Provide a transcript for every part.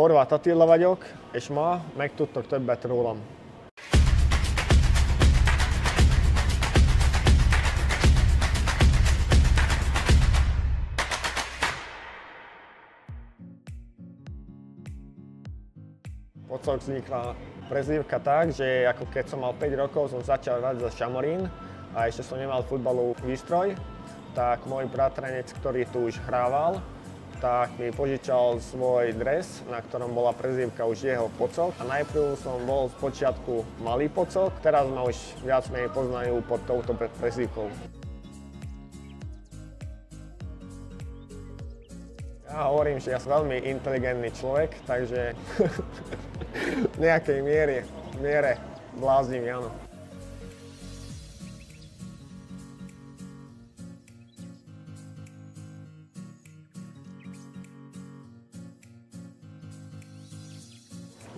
Horvát Attila vagyok, és ma megtudtok többet rólam. Pocok vznikla prezývka tak, že ako keď som mal 5 rokov, som začal hrať za Šamorín a ešte som nemal futbalový výstroj, tak môj bratranec, ktorý tu už hrával, tak mi požičal svoj dres, na ktorom bola prezývka už jeho Pocok. A najprv som bol z počiatku malý Pocok, teraz ma už viac menej poznajú pod touto prezývkou. Ja hovorím, že ja som veľmi inteligentný človek, takže v nejakej miere bláznim, áno.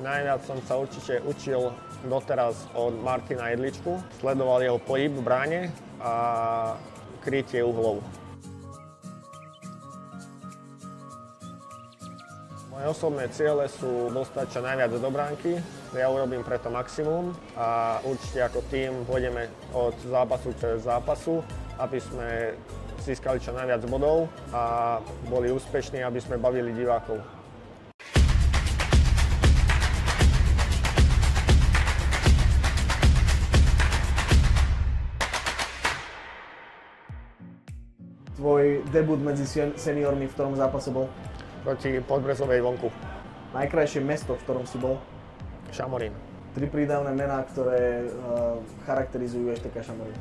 Najviac som sa určite učil doteraz od Martina Jedličku. Sledoval jeho pohyb v bráne a krytie uhlov. Moje osobné ciele sú dostať čo najviac do bránky. Ja urobím preto maximum a určite ako tým pôjdeme od zápasu k zápasu, aby sme získali čo najviac bodov a boli úspešní, aby sme bavili divákov. Tvoj debut medzi seniormi v ktorom zápase bol? Proti Podbrezovej vonku. Najkrajšie mesto, v ktorom si bol? Šamorín. 3 prídavné mená, ktoré charakterizujú EŠTK Šamorín.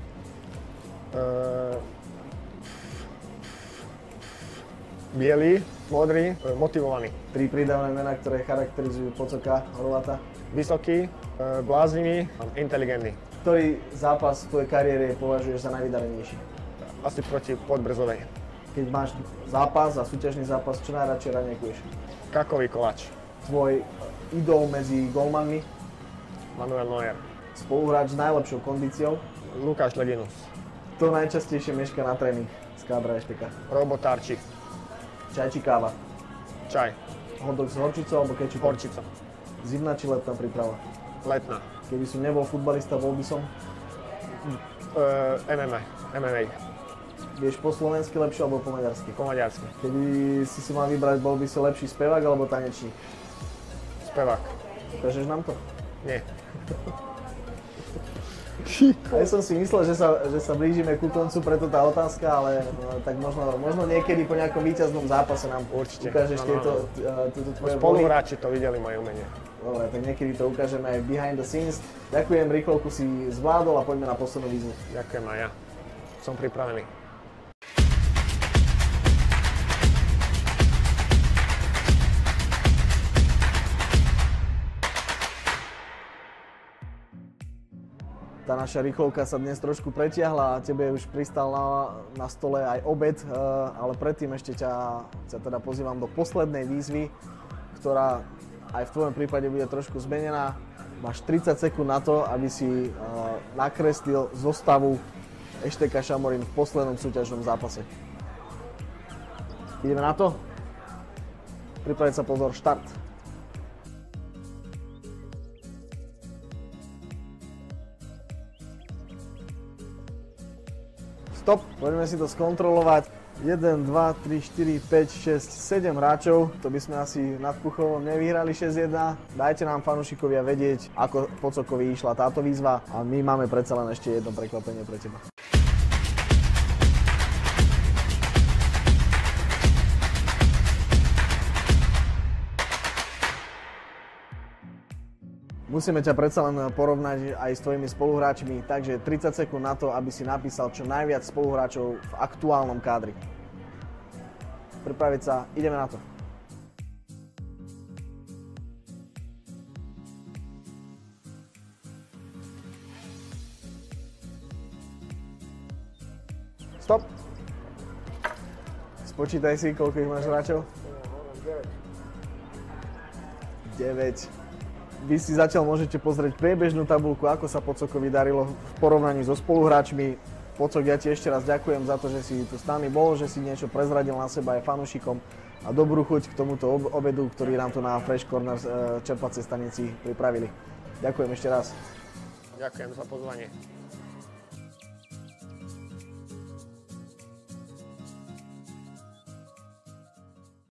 Bielý, modrý, motivovaný. 3 prídavné mená, ktoré charakterizujú Pocoka, Horváta. Vysoký, bláznivý, inteligentný. Ktorý zápas v tvojej kariére považuješ za najvydarenejší? Asi proti Podbrezovej. Keď máš zápas a súťažný zápas, čo najradšej raňajkuješ? Kakový koláč. Tvoj idol medzi golmanmi? Manuel Neuer. Spoluhráč s najlepšou kondíciou? Lukáš Leginus. Kto najčastejšie meška na tréning z kádra EŠTK? Robotárči. Čaj či káva? Čaj. Hotdog s horčicou alebo kečupom? Horčica. Zimná či letná príprava? Letná. Keby som nebol futbalista, bol by som? MMA. Vieš po slovensky lepšie alebo po maďarsky? Po maďarsky. Keby si mal vybrať, bol by si lepší spevák alebo tanečník? Spevák. Ukážeš nám to? Nie. Ja som si myslel, že sa blížime ku koncu, preto tá otázka, ale tak možno niekedy po nejakom víťaznom zápase nám určite ukážeš tieto tvoje spoluhráči to videli moje umenie. Dobre, tak niekedy to ukážeme aj behind the scenes. Ďakujem, rýchlovku si zvládol a poďme na poslednú výzvu. Ďakujem aj ja. Som pripravený. Tá naša rýchlovka sa dnes trošku pretiahla a tebe už pristal na stole aj obed, ale predtým ešte ťa teda pozývam do poslednej výzvy, ktorá aj v tvojom prípade bude trošku zmenená. Máš 30 sekúnd na to, aby si nakreslil zostavu EŠTK Šamorín v poslednom súťažnom zápase. Ideme na to? Pripraviť sa, pozor, štart. Stop, poďme si to skontrolovať. 1, 2, 3, 4, 5, 6, 7 hráčov. To by sme asi nad Puchovom nevyhrali 6-1. Dajte nám fanúšikovia vedieť, ako Pocokovi išla táto výzva. A my máme predsa len ešte jedno prekvapenie pre teba. Musíme ťa predsa len porovnať aj s tvojimi spoluhráčmi, takže 30 sekúnd na to, aby si napísal čo najviac spoluhráčov v aktuálnom kádri. Pripraviť sa, ideme na to. Stop. Spočítaj si, koľko ich máš hráčov. 9. Vy si zatiaľ môžete pozrieť priebežnú tabuľku, ako sa Pocokovi darilo v porovnaní so spoluhráčmi. Pocok, ja ti ešte raz ďakujem za to, že si tu s nami bol, že si niečo prezradil na seba aj fanúšikom a dobrú chuť k tomuto obedu, ktorý nám tu na Fresh Corner čerpacej stanici pripravili. Ďakujem ešte raz. Ďakujem za pozvanie.